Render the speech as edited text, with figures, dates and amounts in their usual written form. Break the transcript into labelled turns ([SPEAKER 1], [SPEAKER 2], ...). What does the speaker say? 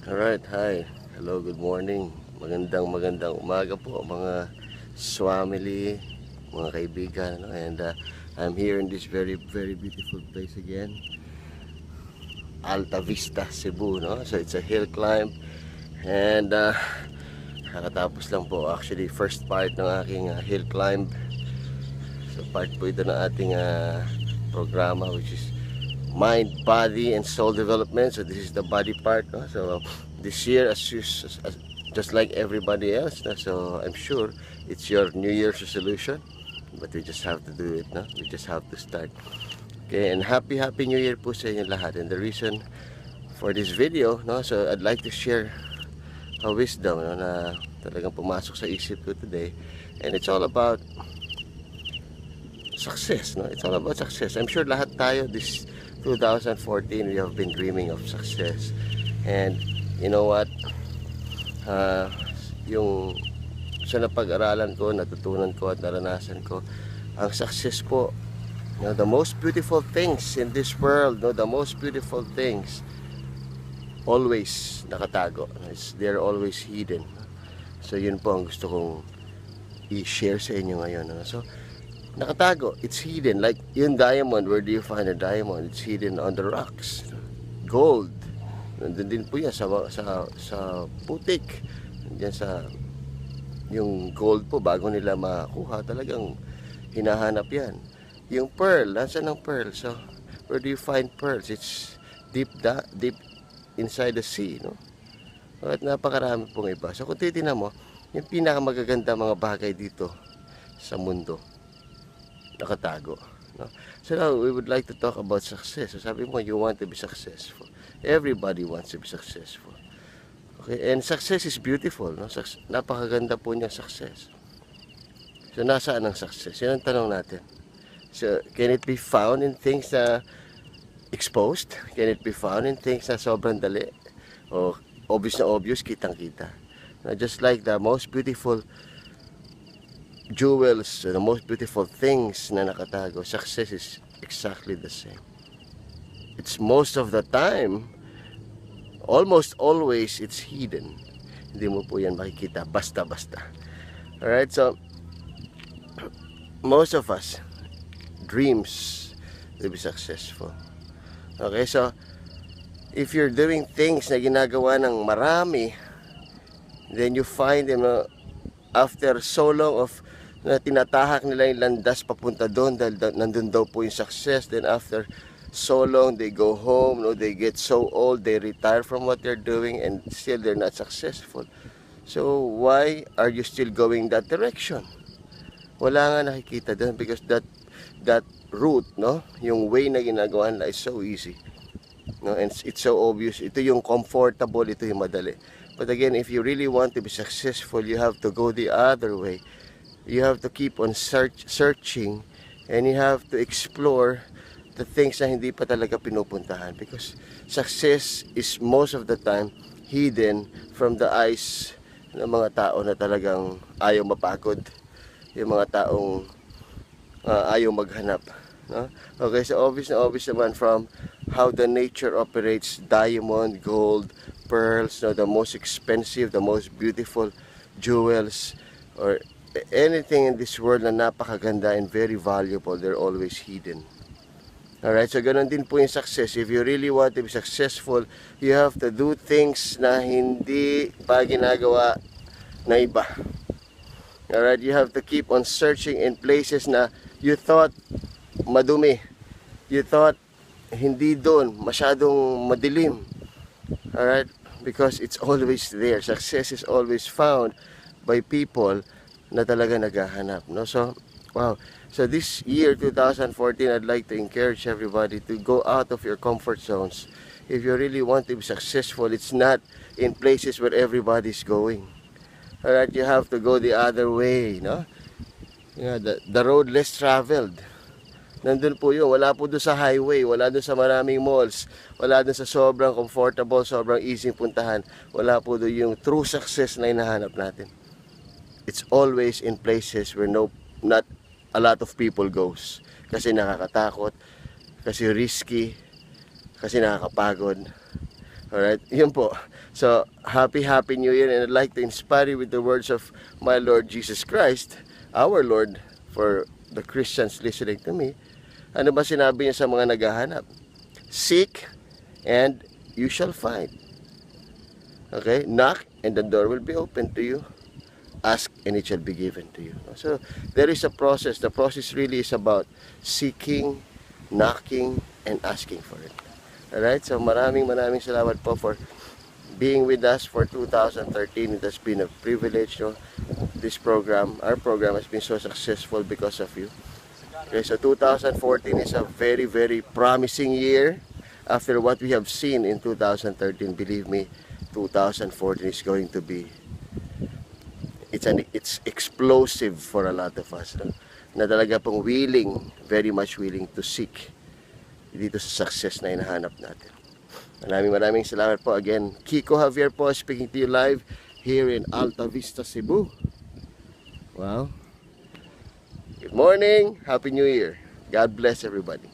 [SPEAKER 1] Alright, hi. Hello, good morning. Magandang umaga po mga swamily, mga kaibigan. And I'm here in this very beautiful place again. Alta Vista, Cebu. No? So it's a hill climb. And nakatapos lang po actually first part ng aking hill climb. So part po ito ng ating programa, which is mind, body, and soul development. So this is the body part. No? So this year, as just like everybody else, no? So I'm sure it's your New Year's resolution, but we just have to do it. No? We just have to start. Okay, and happy New Year po sa inyo lahat. And the reason for this video, no? So I'd like to share a wisdom, no, na talagang pumasok sa isip ko today, and it's all about success. No? It's all about success. I'm sure lahat tayo this 2014 we have been dreaming of success. And you know what, yung sa napag-aralan ko, natutunan ko at naranasan ko, ang success po, you know, the most beautiful things in this world, no, the most beautiful things always nakatago. They're always hidden. So yun po ang gusto kong i-share sa inyo ngayon. No? So nakatago, it's hidden. Like yung diamond, where do you find a diamond? It's hidden on the rocks. Gold, nandun din po yan sa putik. Diyan sa yung gold po, bago nila makuha, talagang hinahanap yan. Yung pearl, nasaan ang pearl? So where do you find pearls? It's deep inside the sea, no? At napakarami pong iba. So kung titignan mo, yung pinakamagaganda mga bagay dito sa mundo, nakatago, no? So now we would like to talk about success. So sabi mo, you want to be successful. Everybody wants to be successful. Okay, and success is beautiful, no? Napakaganda po niya success. So nasaan ang success? Yan ang tanong natin. So can it be found in things na exposed? Can it be found in things na sobrang dali? O obvious, kitang-kita. Now, just like the most beautiful jewels, the most beautiful things na nakatago, success is exactly the same. It's most of the time, almost always, it's hidden. Hindi mo po yan makikita basta-basta. Alright, so most of us dreams to be successful. Okay, so if you're doing things na ginagawa ng marami, then you find them after so long of na tinatahak nila yung landas papunta doon dahil nandun daw po yung success. Then after so long, they go home, no, they get so old, they retire from what they're doing, and still they're not successful. So why are you still going that direction? Wala nga nakikita doon, because that route, no, yung way na ginagawa nila is so easy, no, and it's so obvious. Ito yung comfortable, ito yung madali. But again, if you really want to be successful, you have to go the other way. You have to keep on searching, and you have to explore the things na hindi pa talaga pinupuntahan, because success is most of the time hidden from the eyes ng mga tao na talagang ayaw mapagod, yung mga taong ayaw maghanap, no? Okay, so obvious naman from how the nature operates. Diamond, gold, pearls, no, the most expensive, the most beautiful jewels, or anything in this world na napakaganda and very valuable, they're always hidden. Alright, so ganun din po yung success. If you really want to be successful, you have to do things na hindi pa ginagawa na iba. Alright, you have to keep on searching in places na you thought madumi, you thought hindi doon, masyadong madilim. Alright, because it's always there. Success is always found by people na talaga naghahanap, no? So wow, so this year 2014, I'd like to encourage everybody to go out of your comfort zones. If you really want to be successful, it's not in places where everybody's going. Alright, you have to go the other way, no? Yeah, the road less traveled. Nandun po yun. Wala po doon sa highway, wala doon sa maraming malls, wala doon sa sobrang comfortable, sobrang easy puntahan. Wala po doon yung true success na hinahanap natin. It's always in places where not a lot of people goes. Kasi nakakatakot, kasi risky, kasi nakakapagod. Alright, yun po. So, happy New Year, and I'd like to inspire you with the words of my Lord Jesus Christ, our Lord, for the Christians listening to me. Ano ba sinabi niya sa mga naghahanap? Seek and you shall find. Okay? Knock and the door will be open to you. Ask and it shall be given to you. So, there is a process. The process really is about seeking, knocking, and asking for it. Alright, so maraming salamat po for being with us for 2013. It has been a privilege, no? This program, our program has been so successful because of you. Okay, so 2014 is a very promising year. After what we have seen in 2013, believe me, 2014 is going to be, it's explosive for a lot of us, no? Na talaga pong very much willing to seek dito sa success na hinahanap natin. Maraming salamat po. Again, Kiko Javier po, speaking to you live here in Alta Vista, Cebu. Wow. Good morning. Happy New Year. God bless everybody.